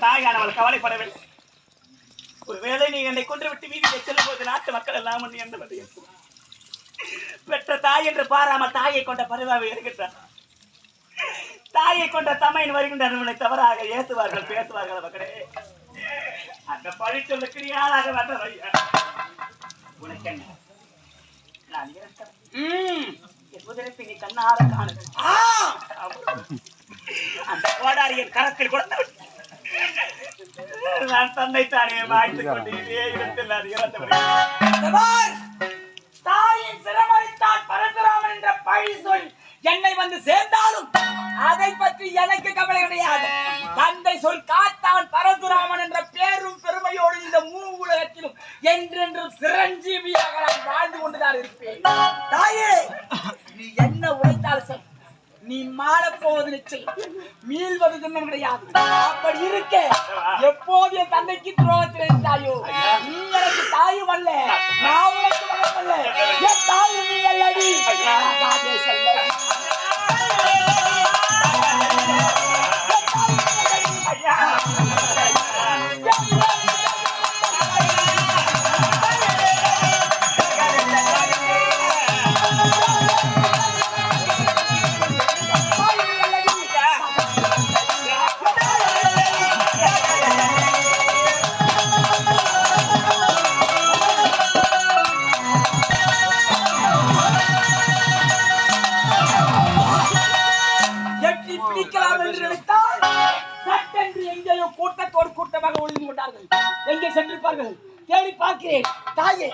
தாயானவள் கவலைப்படவில்லை. ஒருவேளை நீ என்னை கொன்று விட்டு வீதியை செல்லும் போது நாட்டு மக்கள் எல்லாம் என்ன பெற்ற தாய் என்று பாராமல் தாயை கொண்ட பரிதாவை இருக்கின்றார். தாயை கொண்ட தமையின் வருகின்ற தவறாக ஏசுவார்கள், பேசுவார்கள். மக்களே, அந்த பழி சொல்லுக்கு நீ ஆளாக வந்த ஐயா. உனக்கு என்ன நான் நீ கண்ணார காணுது. அந்த கோடாரியின் கரத்தில் கொடுத்த நான் தன்னை தானே மாய்த்துக் கொண்டு இடத்தில் அது தாயின் சிரமரித்தான் பரசுராமன் என்ற பழி சொல் என்னை வந்து சேர்ந்தாலும் அதை பற்றி எனக்கு கவலை கிடையாது. தந்தை சொல் காத்தான் பரசுராமன் என்ற பேரும் பெருமையோடு இந்த மூணு உலகத்திலும் என்றென்றும் சிரஞ்சீவியாக நான் வாழ்ந்து கொண்டுதான் இருப்பேன். தாயே, நீ என்ன உழைத்தால் சொல், நீ மாறப்போவது நிச்சயம், மீள்வது தினம் கிடையாது. அப்படி இருக்க எப்போது என் தந்தைக்கு துரோகத்தில் இருந்தாயோ, நீ எனக்கு தாயும் அல்ல, நான் உனக்கு மகன் அல்ல. என் தாயும் நீ அல்லடி. எங்கேயோ கூட்டத்தோடு கூட்டமாக ஒளிந்து கொண்டார்கள். எங்கே சென்றிருப்பார்கள் தேடி பார்க்கிறேன் தாயே.